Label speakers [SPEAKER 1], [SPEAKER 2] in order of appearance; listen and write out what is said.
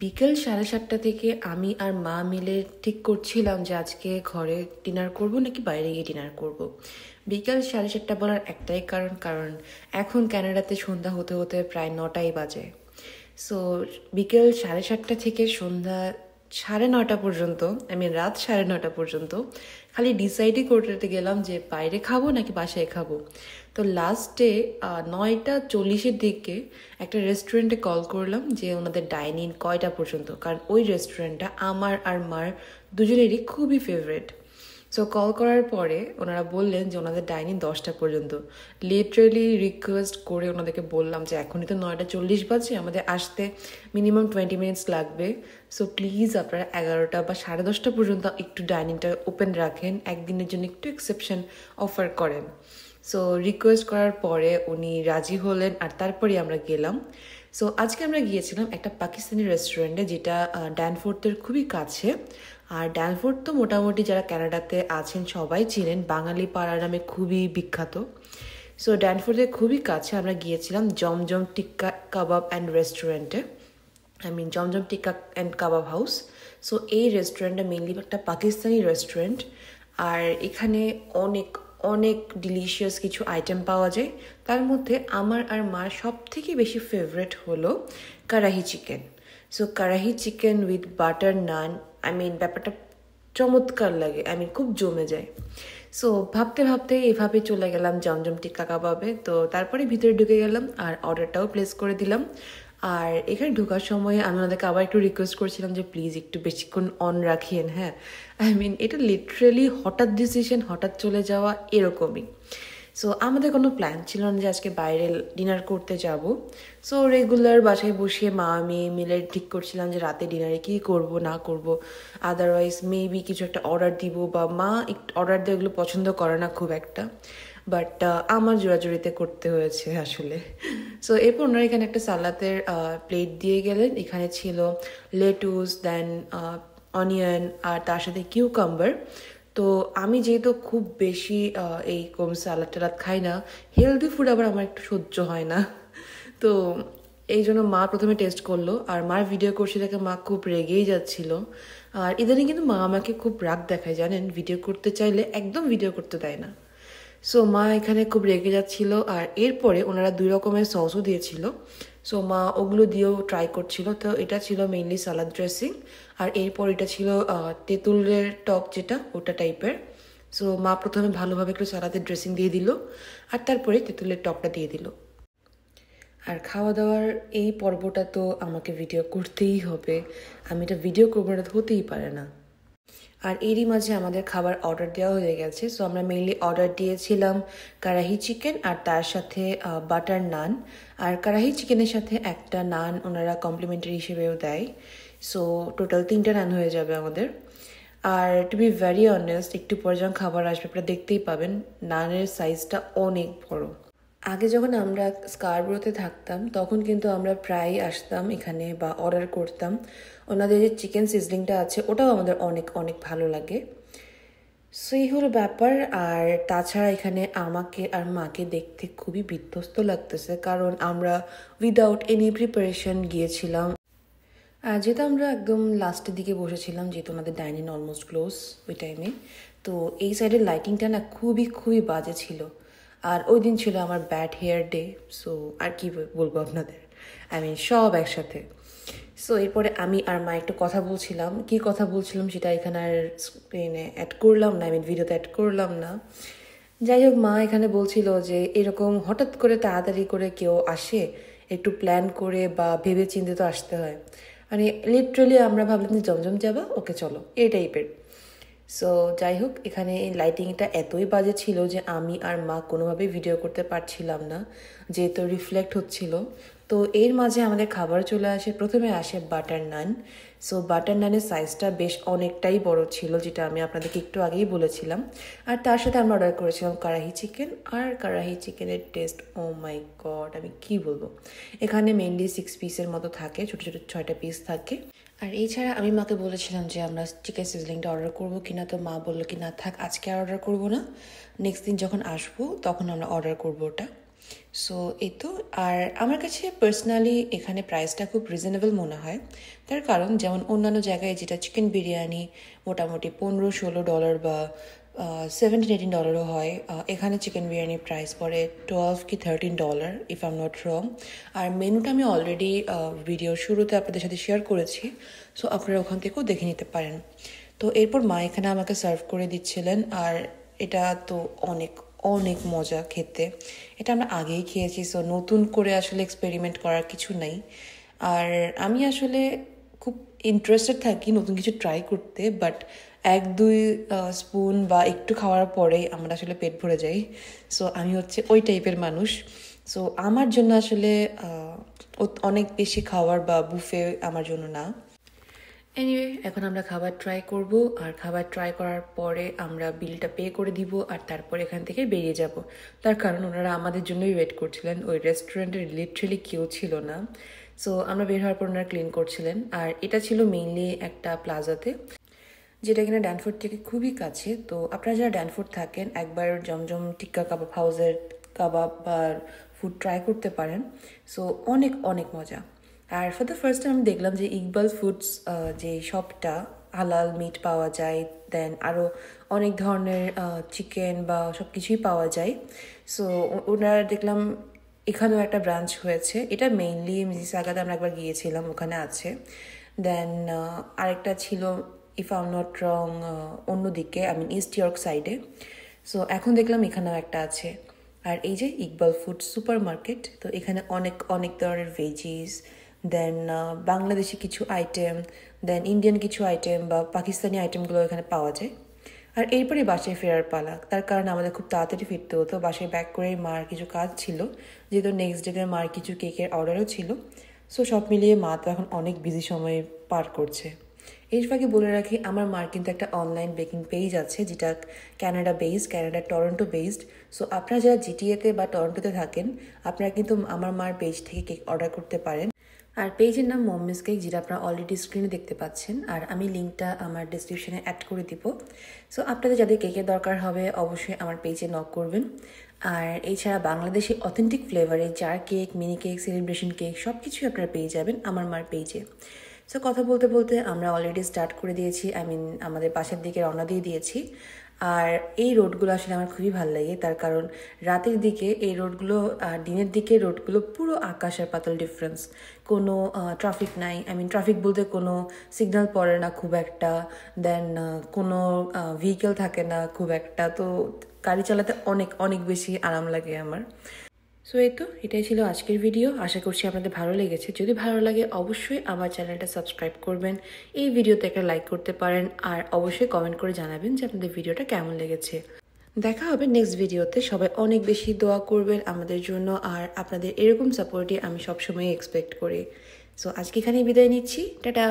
[SPEAKER 1] বিকেল 7:30 থেকে আমি আর মা মিলে ঠিক করছিলাম যে আজকে ঘরে ডিনার করব নাকি বাইরে গিয়ে ডিনার করব। বিকেল 7:30 বলার একটাই কারণ এখন কানাডাতে সন্ধ্যা হতে হতে প্রায় 9টাই বাজে। সো বিকেল 7:30 থেকে সন্ধ্যা 9:30 পর্যন্ত, রাত 9:30 পর্যন্ত খালি ডিসাইডই করতে গেলাম যে বাইরে খাবো নাকি বাসায় খাবো। তো লাস্টে 9:40 দিকে একটা রেস্টুরেন্টে কল করলাম যে ওনাদের ডাইনিং কয়টা পর্যন্ত, কারণ ওই রেস্টুরেন্টটা আমার আর মার দুজনেরই খুবই ফেভারেট। সো কল করার পরে ওনারা বললেন যে ওনাদের ডাইনিং 10টা পর্যন্ত। লিটারেলি রিকোয়েস্ট করে ওনাদেরকে বললাম যে এখনই তো 9:40 বাজে, আমাদের আসতে মিনিমাম 20 মিনিটস লাগবে। সো প্লিজ আপনারা 11টা বা 10:30 পর্যন্ত একটু ডাইনিংটা ওপেন রাখেন, একদিনের জন্য একটু এক্সেপশন অফার করেন। সো রিকোয়েস্ট করার পরে উনি রাজি হলেন আর তারপরেই আমরা গেলাম। সো আজকে আমরা গিয়েছিলাম একটা পাকিস্তানি রেস্টুরেন্টে, যেটা ড্যানফোর্থের খুবই কাছে। আর ড্যানফোর্থ তো মোটামুটি যারা কানাডাতে আছেন সবাই চিনেন, বাঙালি পাড়া নামে খুবই বিখ্যাত। সো ড্যানফোর্থের খুবই কাছে আমরা গিয়েছিলাম জমজম টিক্কা কাবাব অ্যান্ড রেস্টুরেন্টে, জমজম টিক্কা অ্যান্ড কাবাব হাউস। সো এই রেস্টুরেন্টটা মেনলি একটা পাকিস্তানি রেস্টুরেন্ট, আর এখানে অনেক অনেক ডিলিশিয়াস কিছু আইটেম পাওয়া যায়। তার মধ্যে আমার আর মার সব থেকে বেশি ফেভারেট হলো karahi chicken. So karahi chicken with butter naan, ব্যাপারটা চমৎকার লাগে, খুব জমে যায়। সো ভাবতে ভাবতে এভাবে চলে গেলাম জমজম টিক্কা কাবাবে। তো তারপরে ভিতরে ঢুকে গেলাম আর অর্ডারটাও প্লেস করে দিলাম। আর এখানে ঢোকার সময় আমি ওনাদেরকে আবার একটু রিকোয়েস্ট করছিলাম যে প্লিজ একটু বেশিক্ষণ অন রাখিয়েন। হ্যাঁ, এটা লিটারেলি হঠাৎ ডিসিশন, হঠাৎ চলে যাওয়া এরকমই। সো আমাদের কোনো প্ল্যান ছিল না যে আজকে বাইরে ডিনার করতে যাব। সো রেগুলার বাসায় বসে মা আমি মিলে ঠিক করছিলাম যে রাতে ডিনারে কী করব না করব, আদারওয়াইজ মেবি কিছু একটা অর্ডার দিব, বা মা একটু অর্ডার দিয়ে এগুলো পছন্দ করে না খুব একটা, বাট আমার জোরাজুরিতে করতে হয়েছে আসলে। সো এরপর ওনারা এখানে একটা সালাদের প্লেট দিয়ে গেলেন। এখানে ছিল লেটুস, দেন অনিয়ন, আর তার সাথে কিউকাম্বার। তো আমি যেহেতু খুব বেশি এই কম সালাদ টালাদ খাই না, হেলদি ফুড আবার আমার একটু সহ্য হয় না। তো এই জন্য মা প্রথমে টেস্ট করলো, আর মার ভিডিও করছি দেখে মা খুব রেগেই যাচ্ছিল। আর ইদানিং কিন্তু মা আমাকে খুব রাগ দেখায় জানেন, ভিডিও করতে চাইলে একদম ভিডিও করতে দেয় না। সো মা এখানে খুব রেগে যাচ্ছিল। আর এরপরে ওনারা 2 রকমের সসও দিয়েছিল। সো মা ওগুলো দিয়েও ট্রাই করছিল। তো এটা ছিল মেইনলি সালাদ ড্রেসিং, আর এরপর এটা ছিল তেঁতুলের টক, যেটা ওটা টাইপের। সো মা প্রথমে ভালোভাবে একটু সালাদের ড্রেসিং দিয়ে দিল, আর তারপরে তেঁতুলের টকটা দিয়ে দিল। আর খাওয়া দাওয়ার এই পর্বটা তো আমাকে ভিডিও করতেই হবে, আমি এটা ভিডিও করবো না, হতেই পারে না। আর এরই মাঝে আমাদের খাবার অর্ডার দেওয়া হয়ে গেছে। সো আমরা মেইনলি অর্ডার দিয়েছিলাম কারাহি চিকেন আর তার সাথে বাটার নান। আর কারাহি চিকেনের সাথে একটা নান ওনারা কমপ্লিমেন্টারি হিসেবেও দেয়। সো টোটাল 3টা নান হয়ে যাবে আমাদের। আর টু বি ভেরি অনেস্ট, একটু পরে যখন খাবার আসবে আপনারা দেখতেই পাবেন নানের সাইজটা অনেক বড়। আগে যখন আমরা স্কারবোরোতে থাকতাম তখন কিন্তু আমরা প্রায় আসতাম এখানে বা অর্ডার করতাম। ওনাদের যে চিকেন সিজলিংটা আছে ওটাও আমাদের অনেক অনেক ভালো লাগে। সেই হলো ব্যাপার। আর তাছাড়া এখানে আমাকে আর মাকে দেখতে খুবই বিধ্বস্ত লাগতেছে, কারণ আমরা উইদাউট এনি প্রিপারেশন গিয়েছিলাম। আর যেহেতু আমরা একদম লাস্টের দিকে বসেছিলাম, যেহেতু আমাদের ডাইনিং অলমোস্ট ক্লোজ ওই টাইমে, তো এই সাইডের লাইটিংটা না খুবই খুবই বাজে ছিল। আর ওই দিন ছিল আমার ব্যাড হেয়ার ডে। সো আর কি বলবো আপনাদের, সব একসাথে। সো এরপরে আমি আর মা একটু কথা বলছিলাম, কি কথা বলছিলাম সেটা এখানে আর স্ক্রিনে অ্যাড করলাম না, ভিডিওতে অ্যাড করলাম না। যাই হোক, মা এখানে বলছিল যে এরকম হঠাৎ করে তাড়াতাড়ি করে কেউ আসে, একটু প্ল্যান করে বা ভেবে চিন্তে তো আসতে হয়। লিটারালি আমরা ভাবলাম যে জমজম যাবা, ওকে চলো, এই টাইপের। সো যাই হোক, এখানে এই লাইটিংটা এতই বাজে ছিল যে আমি আর মা কোনোভাবেই ভিডিও করতে পারছিলাম না, যেহেতু রিফ্লেক্ট হচ্ছিল। তো এর মাঝে আমাদের খাবার চলে আসে। প্রথমে আসে বাটার নান। সো বাটার নানের সাইজটা বেশ অনেকটাই বড় ছিল, যেটা আমি আপনাদেরকে একটু আগেই বলেছিলাম। আর তার সাথে আমরা অর্ডার করেছিলাম কারাহি চিকেন। আর কারাহি চিকেনের টেস্ট, ও মাই গড, আমি কি বলবো। এখানে মেনলি 6 পিসের মতো থাকে, ছোটো ছোটো 6টা পিস থাকে। আর এছাড়া আমি মাকে বলেছিলাম যে আমরা চিকেন সিজলিংটা অর্ডার করবো কিনা, তো মা বললো কি না থাক, আজকে আর অর্ডার করবো না, নেক্সট দিন যখন আসবো তখন আমরা অর্ডার করবো ওটা। সো এই তো। আর আমার কাছে পার্সোনালি এখানে প্রাইসটা খুব রিজনেবল মনে হয়। তার কারণ যেমন অন্যান্য জায়গায় যেটা চিকেন বিরিয়ানি মোটামুটি $15-16 বা $17-18 হয়, এখানে চিকেন বিরিয়ানির প্রাইস পড়ে $12 কি $13 if I am not wrong. আর মেনুটা আমি অলরেডি ভিডিওর শুরুতে আপনাদের সাথে শেয়ার করেছি, সো আপনারা ওখান থেকেও দেখে নিতে পারেন। তো এরপর মা এখানে আমাকে সার্ভ করে দিচ্ছিলেন, আর এটা তো অনেক অনেক মজা খেতে। এটা আমরা আগেই খেয়েছি, সো নতুন করে আসলে এক্সপেরিমেন্ট করার কিছু নাই। আর আমি আসলে খুব ইন্টারেস্টেড থাকি নতুন কিছু ট্রাই করতে, বাট 1-2 স্পুন বা একটু খাওয়ার পরেই আমার আসলে পেট ভরে যায়। সো আমি হচ্ছে ওই টাইপের মানুষ। সো আমার জন্য আসলে অনেক বেশি খাওয়ার বা বুফে আমার জন্য না। এনিওয়ে, এখন আমরা খাবার ট্রাই করব, আর খাবার ট্রাই করার পরে আমরা বিলটা পে করে দিব, আর তারপর এখান থেকে বেরিয়ে যাব। তার কারণ ওনারা আমাদের জন্যই ওয়েট করছিলেন, ওই রেস্টুরেন্টে লিটারালি কেউ ছিল না। সো আমরা বের হওয়ার পর ওনারা ক্লিন করছিলেন। আর এটা ছিল মেইনলি একটা প্লাজাতে, যেটা কিনা ড্যানফোর্ড থেকে খুবই কাছে। তো আপনারা যারা ড্যানফোর্ড থাকেন একবার জমজম টিক্কা কাবাব হাউসের কাবাব বা ফুড ট্রাই করতে পারেন। সো অনেক অনেক মজা। আর ফর দ্য ফার্স্ট টাইম আমি দেখলাম যে ইকবাল ফুডস যে শপটা, হালাল মিট পাওয়া যায়, দেন আরও অনেক ধরনের চিকেন বা সব কিছুই পাওয়া যায়। সো ওনারা দেখলাম এখানেও একটা ব্রাঞ্চ হয়েছে। এটা মেইনলি মিসিসাগাতে আমরা একবার গিয়েছিলাম, ওখানে আছে। দেন আরেকটা ছিল ইফ আই এম নট রং অন্যদিকে, আই মিন ইস্ট ইয়র্ক সাইডে। সো এখন দেখলাম এখানেও একটা আছে। আর এই যে ইকবাল ফুড সুপার মার্কেট, তো এখানে অনেক অনেক ধরনের ভেজিস, দেন বাংলাদেশি কিছু আইটেম, দেন ইন্ডিয়ান কিছু আইটেম বা পাকিস্তানি আইটেমগুলো এখানে পাওয়া যায়। আর এরপরে বাসায় ফেরার পালা, তার কারণে আমাদের খুব তাড়াতাড়ি ফিরতে হতো। বাসায় ব্যাক করে মার কিছু কাজ ছিল, যেহেতু নেক্সট ডে মার কিছু কেকের অর্ডারও ছিল। সো সব মিলিয়ে মা তো এখন অনেক বিজি সময় পার করছে। এই ফাঁকে বলে রাখি, আমার মার কিন্তু একটা অনলাইন বেকিং পেজ আছে, যেটা Canada based, Canada Toronto based. So আপনারা যারা জিটিএতে বা টরন্টোতে থাকেন, আপনারা কিন্তু আমার মার পেজ থেকে কেক অর্ডার করতে পারেন। আর পেজের নাম মম্মিস কেক, যেটা আপনারা অলরেডি স্ক্রিনে দেখতে পাচ্ছেন, আর আমি লিঙ্কটা আমার ডিসক্রিপশনে অ্যাড করে দিব। সো আপনাদের যাদের কেকের দরকার হবে অবশ্যই আমার পেজে নক করবেন। আর এছাড়া বাংলাদেশি অথেন্টিক ফ্লেভারে jar cake, mini cake, celebration cake সব কিছুই আপনারা পেয়ে যাবেন আমার মার পেজে। সো কথা বলতে বলতে আমরা অলরেডি স্টার্ট করে দিয়েছি, আই মিন আমাদের বাসার দিকে রওনা দিয়ে দিয়েছি। আর এই রোডগুলো আসলে আমার খুবই ভালো লাগে, তার কারণ রাতের দিকে এই রোডগুলো আর দিনের দিকে রোডগুলো পুরো আকাশ আর পাতাল ডিফারেন্স। কোনো ট্রাফিক নাই, আই মিন ট্রাফিক বলতে কোনো সিগন্যাল পড়ে না খুব একটা, দেন কোনো ভেহিকেল থাকে না খুব একটা। তো গাড়ি চালাতে অনেক অনেক বেশি আরাম লাগে আমার। সো এই তো, এটাই ছিল আজকের ভিডিও। আশা করছি আপনাদের ভালো লেগেছে। যদি ভালো লাগে অবশ্যই আমার চ্যানেলটা সাবস্ক্রাইব করবেন, এই ভিডিওতে একটা লাইক করতে পারেন, আর অবশ্যই কমেন্ট করে জানাবেন যে আপনাদের ভিডিওটা কেমন লেগেছে। দেখা হবে নেক্সট ভিডিওতে। সবাই অনেক বেশি দোয়া করবেন আমাদের জন্য, আর আপনাদের এরকম সাপোর্টই আমি সবসময় এক্সপেক্ট করি। সো আজকে এখানেই বিদায় নিচ্ছি, টাটা।